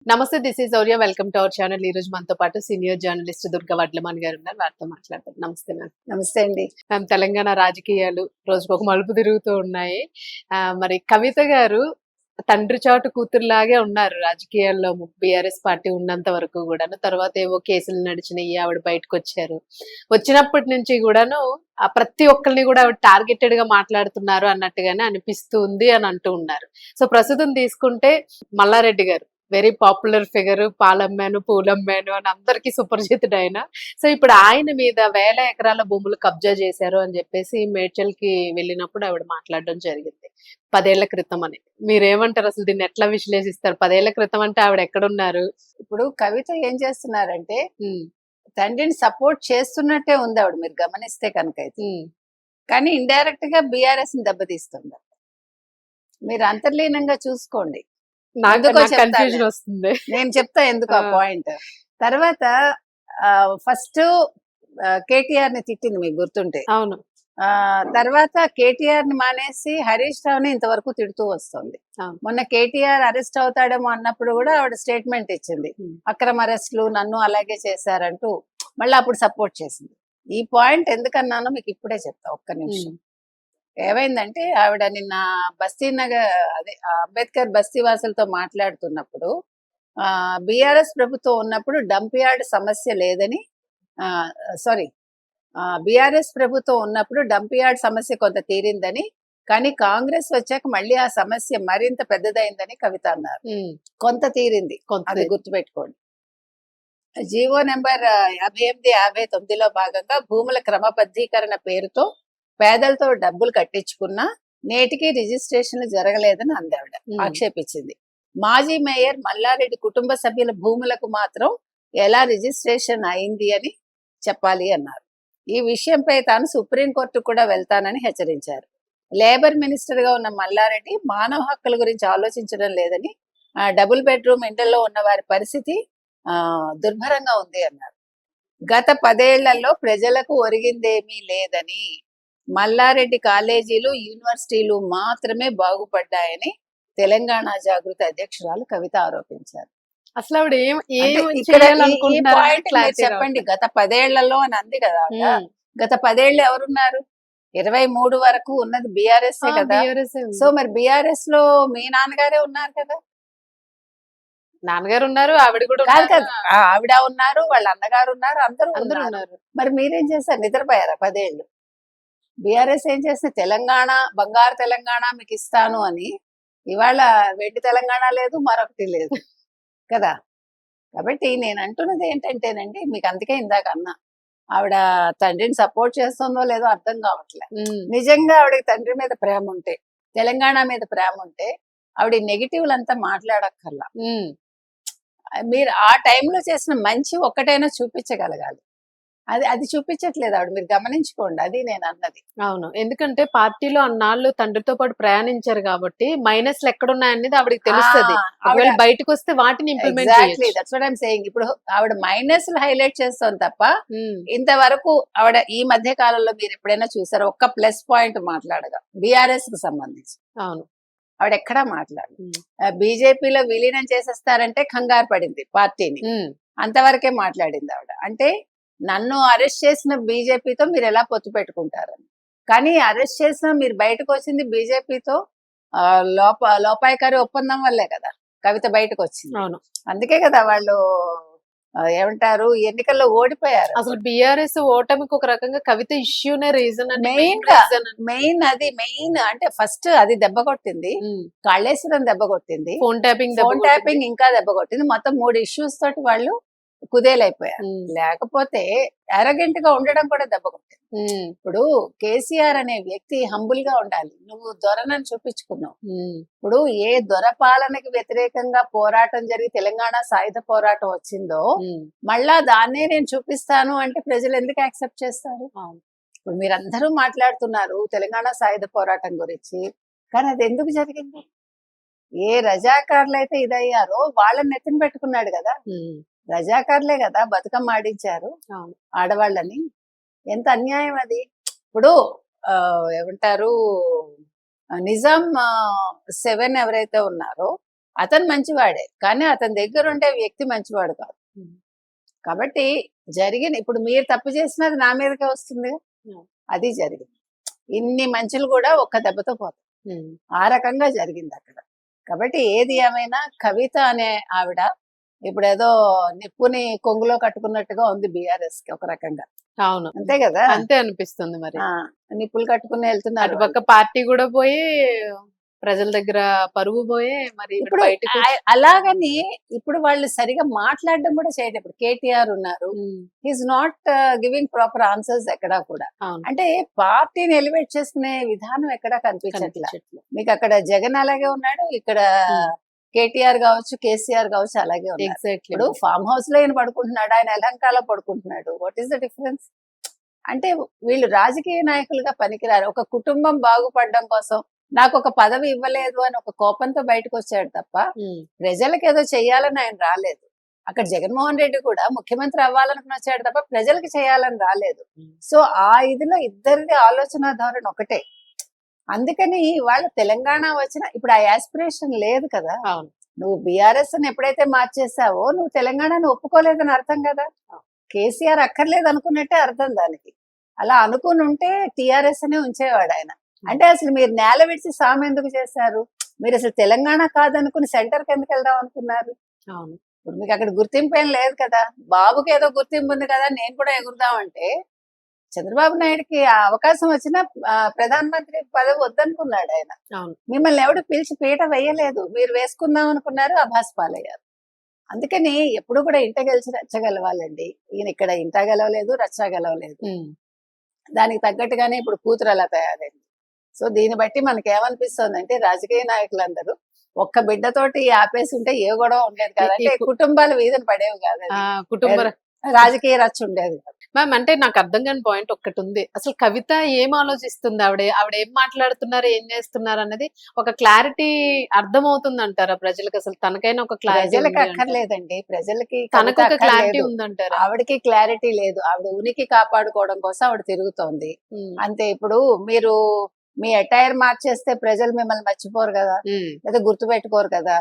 నమస్తే, this is Aurya. Welcome to our channel. ఈ రోజు మనతో పాటు సీనియర్ జర్నలిస్ట్ దుర్గా వడ్లమాన్ గారు ఉన్నారు. వారితో మాట్లాడతాం. నమస్తే మ్యామ్. నమస్తే అండి. మ్యామ్, తెలంగాణ రాజకీయాలు రోజుకు ఒక మలుపు తిరుగుతూ ఉన్నాయి. మరి కవిత గారు తండ్రి చాటు కూతురులాగే ఉన్నారు రాజకీయాల్లో. బీఆర్ఎస్ పార్టీ ఉన్నంత వరకు కూడాను. తర్వాత ఏవో కేసులు నడిచినాయి, ఆవిడ బయటకు వచ్చారు. వచ్చినప్పటి నుంచి కూడాను ప్రతి ఒక్కరిని కూడా ఆవిడ టార్గెటెడ్ గా మాట్లాడుతున్నారు అన్నట్టుగానే అనిపిస్తుంది అని అంటూ ఉన్నారు. సో ప్రస్తుతం తీసుకుంటే మల్లారెడ్డి గారు వెరీ పాపులర్ ఫిగర్, పాలమ్మాను పూలమ్మాను అని అందరికీ సుపరిచితుడు ఆయన. సో ఇప్పుడు ఆయన మీద 1000 ఎకరాల భూములు కబ్జా చేశారు అని చెప్పేసి మేడ్చల్ కి వెళ్ళినప్పుడు ఆవిడ మాట్లాడడం జరిగింది 10 ఏళ్ల క్రితం అని. మీరేమంటారు? అసలు దీన్ని ఎట్లా విశ్లేషిస్తారు? 10 ఏళ్ల క్రితం అంటే ఆవిడ ఎక్కడున్నారు? ఇప్పుడు కవిత ఏం చేస్తున్నారంటే తండ్రిని సపోర్ట్ చేస్తున్నట్టే ఉంది ఆవిడ, మీరు గమనిస్తే కనుక అయితే. కానీ ఇండైరెక్ట్ గా బీఆర్ఎస్ ని దెబ్బతీస్తుంది. మీరు అంతర్లీనంగా చూసుకోండి. కన్ఫ్యూజన్ వస్తుంది. నేను చెప్తా ఎందుకు ఆ పాయింట్. తర్వాత ఫస్ట్ కేటీఆర్ ని తిట్టింది, మీకు గుర్తుంటే. అవును. తర్వాత కేటీఆర్ ని మానేసి హరీష్ రావుని ఇంతవరకు తిడుతూ వస్తుంది. మొన్న కేటీఆర్ అరెస్ట్ అవుతాడేమో అన్నప్పుడు కూడా ఆవిడ స్టేట్మెంట్ ఇచ్చింది, అక్రమ అరెస్టులు నన్ను అలాగే చేశారంటూ. మళ్ళీ అప్పుడు సపోర్ట్ చేసింది. ఈ పాయింట్ ఎందుకన్నానో మీకు ఇప్పుడే చెప్తా, ఒక్క నిమిషం. ఏమైందంటే ఆవిడ నిన్న బస్తీనగర్ అదే అంబేద్కర్ బస్తీ వాసులతో మాట్లాడుతున్నప్పుడు బీఆర్ఎస్ ప్రభుత్వం ఉన్నప్పుడు డంప్ యార్డ్ సమస్య లేదని, బీఆర్ఎస్ ప్రభుత్వం ఉన్నప్పుడు డంప్ యార్డ్ సమస్య కొంత తీరిందని, కానీ కాంగ్రెస్ వచ్చాక మళ్ళీ ఆ సమస్య మరింత పెద్దదైందని కవిత అన్నారు. కొంత తీరింది, అది గుర్తుపెట్టుకోండి. జీవో నెంబర్ 58-59లో భాగంగా భూముల క్రమబద్ధీకరణ పేరుతో పేదలతో డబ్బులు కట్టించుకున్నా నేటికి రిజిస్ట్రేషన్లు జరగలేదని అందావిడ ఆక్షేపించింది. మాజీ మేయర్ మల్లారెడ్డి కుటుంబ సభ్యుల భూములకు మాత్రం ఎలా రిజిస్ట్రేషన్ అయింది అని చెప్పాలి అన్నారు. ఈ విషయంపై తాను సుప్రీంకోర్టు కూడా వెళ్తానని హెచ్చరించారు. లేబర్ మినిస్టర్ గా ఉన్న మల్లారెడ్డి మానవ హక్కుల గురించి ఆలోచించడం లేదని, డబుల్ బెడ్రూమ్ ఇండ్లలో ఉన్న వారి పరిస్థితి దుర్భరంగా ఉంది అన్నారు. గత 10 ఏళ్లలో ప్రజలకు ఒరిగిందేమీ లేదని, మల్లారెడ్డి కాలేజీలు యూనివర్సిటీలు మాత్రమే బాగుపడ్డాయని తెలంగాణ జాగృతి అధ్యక్షురాలు కవిత ఆరోపించారు. అసలు ఆవిడ చెప్పండి. గత 10 ఏళ్లలో అని అంది కదా. గత 10 ఏళ్ళు ఎవరున్నారు? 23 వరకు ఉన్నది బీఆర్ఎస్ కదా. సో మరి బీఆర్ఎస్ లో మీ నాన్నగారే ఉన్నారు కదా. నాన్నగారు ఉన్నారు, ఆవిడ కూడా కాదు కదా, ఆవిడ ఉన్నారు, వాళ్ళ అన్నగారు ఉన్నారు, అందరూ ఉన్నారు. మరి మీరేం చేశారు? నిద్రపోయారా 10 ఏళ్ళు? బీఆర్ఎస్ ఏం చేస్తే తెలంగాణ బంగారు తెలంగాణ మీకు ఇస్తాను అని, ఇవాళ వెండి తెలంగాణ లేదు, మరొకటి లేదు కదా. కాబట్టి నేను అంటున్నది ఏంటంటేనండి, మీకు అందుకే ఇందాక అన్నా, ఆవిడ తండ్రిని సపోర్ట్ చేస్తుందో లేదో అర్థం కావట్లే. నిజంగా ఆవిడకి తండ్రి మీద ప్రేమ ఉంటే, తెలంగాణ మీద ప్రేమ ఉంటే ఆవిడ నెగిటివ్లంతా మాట్లాడక్కర్లా. మీరు ఆ టైంలో చేసిన మంచి ఒక్కటైనా చూపించగలగాలి. అది చూపించట్లేదు ఆవిడ, మీరు గమనించుకోండి. అది నేను అన్నది. అవును, ఎందుకంటే పార్టీలో అన్నాళ్ళు తండ్రితో పాటు ప్రయాణించారు కాబట్టి మైనస్లు ఎక్కడున్నాయనేది ఆవిడకి తెలుస్తుంది. ఒకవేళ బయటకు వస్తే వాటిని ఇంప్లిమెంట్ చేయాలి. That's what I'm saying. ఇప్పుడు ఆవిడ మైనస్లు హైలైట్ చేస్తాం తప్ప ఇంతవరకు ఆవిడ ఈ మధ్య కాలంలో మీరు ఎప్పుడైనా చూసారో ఒక్క ప్లస్ పాయింట్ మాట్లాడగా బీఆర్ఎస్ కు సంబంధించి? అవును, ఆవిడ ఎక్కడా మాట్లాడు. బీజేపీలో విలీనం చేసేస్తారంటే కంగారు పడింది పార్టీని, అంతవరకే మాట్లాడింది ఆవిడ. అంటే నన్ను అరెస్ట్ చేసిన బీజేపీతో మీరు ఎలా పొత్తు పెట్టుకుంటారని. కానీ అరెస్ట్ చేసిన మీరు బయటకు వచ్చింది బీజేపీతో లోపాయకారి ఒప్పందం వల్లే కదా కవిత బయటకు వచ్చింది. అవును, అందుకే కదా వాళ్ళు ఏమంటారు, ఎన్నికల్లో ఓడిపోయారు. అసలు బీఆర్ఎస్ ఓటమికి ఒక రకంగా కవిత ఇష్యూనే రీజన్. మెయిన్ అంటే ఫస్ట్ అది దెబ్బ కొట్టింది, కాళేశ్వరం దెబ్బ కొట్టింది, ఫోన్ ట్యాపింగ్ ఇంకా దెబ్బ కొట్టింది. మొత్తం 3 ఇష్యూస్ తోటి వాళ్ళు కుదేలైపోయారు. లేకపోతే అరగెంట్ గా ఉండడం కూడా దెబ్బ కొట్టింది. ఇప్పుడు కేసీఆర్ అనే వ్యక్తి హంబుల్ గా ఉండాలి. నువ్వు దొరనని చూపించుకున్నావు. ఇప్పుడు ఏ దొర పాలనకి వ్యతిరేకంగా పోరాటం జరిగి తెలంగాణ సాయుధ పోరాటం వచ్చిందో మళ్ళా దాన్నే నేను చూపిస్తాను అంటే ప్రజలు ఎందుకు యాక్సెప్ట్ చేస్తారు? ఇప్పుడు మీరందరూ మాట్లాడుతున్నారు తెలంగాణ సాయుధ పోరాటం గురించి, కానీ అది ఎందుకు జరిగింది? ఏ రజాకారులు అయితే ఇదయ్యారో వాళ్ళని నెత్తిన పెట్టుకున్నాడు కదా. రజాకారులే కదా బతుకమ్మ ఆడించారు ఆడవాళ్ళని. ఎంత అన్యాయం అది. ఇప్పుడు ఏమంటారు, నిజాం 7 ఎవరైతే ఉన్నారో అతను మంచివాడే, కానీ అతని దగ్గర ఉండే వ్యక్తి మంచివాడు కాదు. ఉమ్. కాబట్టి ఇప్పుడు మీరు తప్పు చేసినది నా మీదకే వస్తుంది. ఉమ్. అది జరిగింది. ఇన్ని మంచులు కూడా ఒక్క దెబ్బతో పోతాయి. ఉమ్. ఆ రకంగా జరిగింది అక్కడ. కాబట్టి ఏది ఏమైనా కవిత అనే ఆవిడ ఇప్పుడు ఏదో నిప్పుని కొంగులో కట్టుకున్నట్టుగా ఉంది బీఆర్ఎస్ కి ఒక రకంగా. అవును, అంతే కదా. అంతే అనిపిస్తుంది. మరి నిప్పులు కట్టుకుని వెళ్తున్నారు. అటుపక్క పార్టీ కూడా పోయి ప్రజల దగ్గర పరువు పోయే మరి ఈవిడ ఇప్పుడు బయటకు అలాగని ఇప్పుడు వాళ్ళు సరిగా మాట్లాడడం కూడా చేయడం. ఇప్పుడు కేటీఆర్ ఉన్నారు, is not giving proper answers ఎక్కడా కూడా. అవును. అంటే పార్టీని ఎలివేట్ చేసుకునే విధానం ఎక్కడా కనిపించట్లా. మీకు అక్కడ జగన్ అలాగే ఉన్నాడు, ఇక్కడ కేటీఆర్ కావచ్చు, కేసీఆర్ కావచ్చు అలాగే ఉన్నారు. ఎగ్జాక్ట్లీ. ఇప్పుడు ఫామ్ హౌస్ లో ఆయన పడుకుంటున్నాడు, ఆయన ఎలంకాలో పడుకుంటున్నాడు. What is the difference? అంటే వీళ్ళు రాజకీయ నాయకులుగా పనికిరారు. ఒక కుటుంబం బాగుపడడం కోసం నాకు ఒక పదవి ఇవ్వలేదు అని ఒక కోపంతో బయటకు వచ్చాడు తప్ప ప్రజలకు ఏదో చెయ్యాలని ఆయన రాలేదు. అక్కడ జగన్మోహన్ రెడ్డి కూడా ముఖ్యమంత్రి అవ్వాలనుకుని వచ్చాడు తప్ప ప్రజలకు చేయాలని రాలేదు. సో ఆ ఇదిలో ఇద్దరిది ఆలోచన ధోరణి ఒకటే. అందుకని వాళ్ళ తెలంగాణ వచ్చిన ఇప్పుడు ఆ యాస్పిరేషన్ లేదు కదా. అవును. నువ్వు బీఆర్ఎస్ అని ఎప్పుడైతే మార్చేసావో నువ్వు తెలంగాణను ఒప్పుకోలేదని అర్థం కదా. కేసీఆర్ అక్కర్లేదు అనుకున్నట్టే అర్థం దానికి. అలా అనుకుని ఉంటే టీఆర్ఎస్ అనే ఉంచేవాడు ఆయన. అంటే అసలు మీరు నేల విడిచి సామె ఎందుకు చేశారు? మీరు అసలు తెలంగాణ కాదనుకుని సెంటర్కి ఎందుకు వెళ్దాం అనుకున్నారు? అవును. ఇప్పుడు మీకు అక్కడ గుర్తింపు ఏం లేదు కదా. బాబుకి ఏదో గుర్తింపు ఉంది కదా, నేను కూడా ఎగురుదామంటే చంద్రబాబు నాయుడుకి ఆ అవకాశం వచ్చినా ప్రధానమంత్రి పదవి వద్దనుకున్నాడు ఆయన. మిమ్మల్ని ఎవడు పిలిచి పీట వేయలేదు, మీరు వేసుకుందాం అనుకున్నారు, అభాస్ పాలయ్యారు. అందుకని ఎప్పుడు కూడా ఇంట గెలిచి రచ్చగలవాలండి. ఈయన ఇక్కడ ఇంట గెలవలేదు, రచ్చ గెలవలేదు. దానికి తగ్గట్టుగానే ఇప్పుడు కూతురు అలా తయారైంది. సో దీన్ని బట్టి మనకి ఏమనిపిస్తుంది అంటే రాజకీయ నాయకులందరూ ఒక్క బిడ్డతోటి ఆపేసి ఉంటే ఏ గొడవ ఉండేది కాదంటే కుటుంబాలు వీధిని పడేవి కాదు, కుటుంబ రాజకీయ రచ్చ ఉండేది కాదు. మ్యామ్, అంటే నాకు అర్థం కాని పాయింట్ ఒక్కటి ఉంది. అసలు కవిత ఏం ఆలోచిస్తుంది, ఆవిడ ఏం మాట్లాడుతున్నారు, ఏం చేస్తున్నారు అన్నది ఒక క్లారిటీ అర్థమవుతుంది అంటారా ప్రజలకు? అసలు తనకైనా ఒక క్లారిటీ ప్రజలకి అక్కర్లేదండి, ప్రజలకి తనకు ఒక క్లారిటీ ఉందంటారా? ఆవిడకి క్లారిటీ లేదు. ఆవిడ ఉనికి కాపాడుకోవడం కోసం ఆవిడ తిరుగుతోంది అంతే. ఇప్పుడు మీరు మీ అటైర్ మార్చేస్తే ప్రజలు మిమ్మల్ని మర్చిపోరు కదా, లేదా గుర్తు పెట్టుకోరు కదా.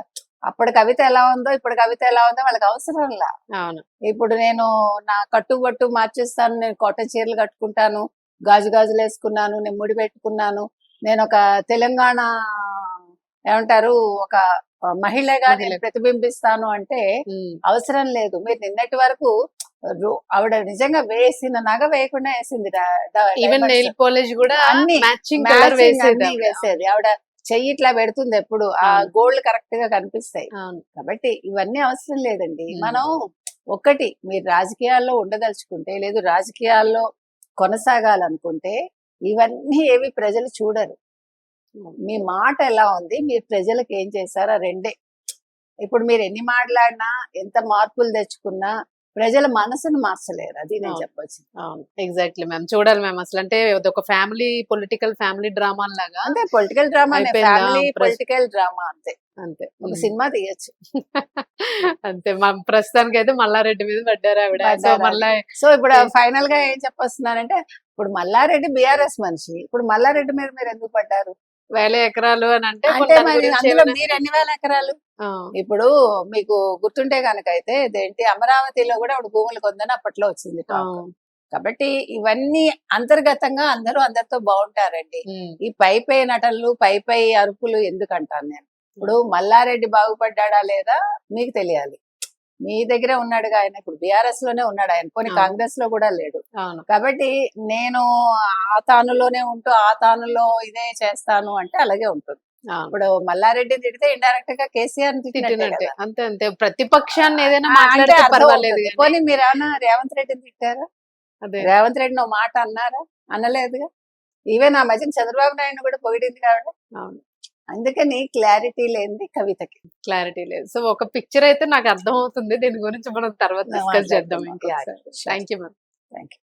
అప్పుడు కవిత ఎలా ఉందో ఇప్పుడు కవిత ఎలా ఉందో వాళ్ళకి అవసరంలా. ఇప్పుడు నేను నా కట్టుబట్టు మార్చేస్తాను, నేను కాటన్ చీరలు కట్టుకుంటాను, గాజులు వేసుకున్నాను, నేను ముడి పెట్టుకున్నాను, నేను ఒక తెలంగాణ ఏమంటారు ఒక మహిళగా నేను ప్రతిబింబిస్తాను అంటే అవసరం లేదు. మీరు నిన్నటి వరకు ఆవిడ నిజంగా వేసిన నగ వేయకుండా వేసింది. వేసేది ఆవిడ చెయ్యి ఇట్లా పెడుతుంది ఎప్పుడు, ఆ గోల్డ్ కరెక్ట్ గా కనిపిస్తాయి. కాబట్టి ఇవన్నీ అవసరం లేదండి. మనం ఒకటి, మీరు రాజకీయాల్లో ఉండదలుచుకుంటే లేదు రాజకీయాల్లో కొనసాగాలనుకుంటే ఇవన్నీ ఏవి ప్రజలు చూడరు. మీ మాట ఎలా ఉంది, మీరు ప్రజలకు ఏం చేశారా రెండే. ఇప్పుడు మీరు ఎన్ని మాట్లాడినా ఎంత మార్పులు తెచ్చుకున్నా ప్రజల మనసును మార్చలేరు, అది నేను చెప్పొచ్చు. Exactly ma'am. చూడాలి మ్యామ్. అసలు అంటే ఒక ఫ్యామిలీ పొలిటికల్ డ్రామా లాగా. అంటే political drama, family political drama అంతే. అంతే, ఒక సినిమా తీయచ్చు అంతే. మా ప్రస్తుతానికి అయితే మల్లారెడ్డి మీద పడ్డారు ఆవిడ. సో ఇప్పుడు ఫైనల్ గా ఏం చెప్పొస్తున్నానంటే ఇప్పుడు మల్లారెడ్డి బీఆర్ఎస్ మనిషి, ఇప్పుడు మల్లారెడ్డి మీద మీరు ఎందుకు పడ్డారు? 1000 ఎకరాలు అని అంటే అందులో మీరు ఎన్ని వేల ఎకరాలు? ఇప్పుడు మీకు గుర్తుంటే కనుక అయితే ఇదేంటి అమరావతిలో కూడా ఇప్పుడు భూములు కొందని అప్పట్లో వచ్చింది. కాబట్టి ఇవన్నీ అంతర్గతంగా అందరూ అందరితో బాగుంటారండి. ఈ పై నటనలు పై అరుపులు ఎందుకంటాను నేను. ఇప్పుడు మల్లారెడ్డి బాగుపడ్డా లేదా మీకు తెలియాలి. మీ దగ్గరే ఉన్నాడుగా ఆయన, ఇప్పుడు బీఆర్ఎస్ లోనే ఉన్నాడు ఆయన, కొన్ని కాంగ్రెస్ లో కూడా లేడు. కాబట్టి నేను ఆ తానులోనే ఉంటూ ఆ తానులో ఇదే చేస్తాను అంటే అలాగే ఉంటుంది. ఇప్పుడు మల్లారెడ్డి తిడితే ఇండైరెక్ట్ గా కేసీఆర్ తిట్టినట్టే. అంతే అంతే. ప్రతిపక్షాన్ని ఏదైనా మాట్లాడితే పర్వాలేదు. పోనీ మీరు ఏమన్నా రేవంత్ రెడ్డిని తిట్టారా? రేవంత్ రెడ్డి నువ్వు మాట అన్నారా? అనలేదుగా. ఈవెన్ ఆ మధ్యన చంద్రబాబు నాయుడు కూడా పొగిడింది కాబట్టి. అందుకని క్లారిటీ లేనిది కవితకి క్లారిటీ లేదు. సో ఒక పిక్చర్ అయితే నాకు అర్థం అవుతుంది. దీని గురించి మనం తర్వాత డిస్కస్ చేద్దాం. Thank you ma'am. Thank you.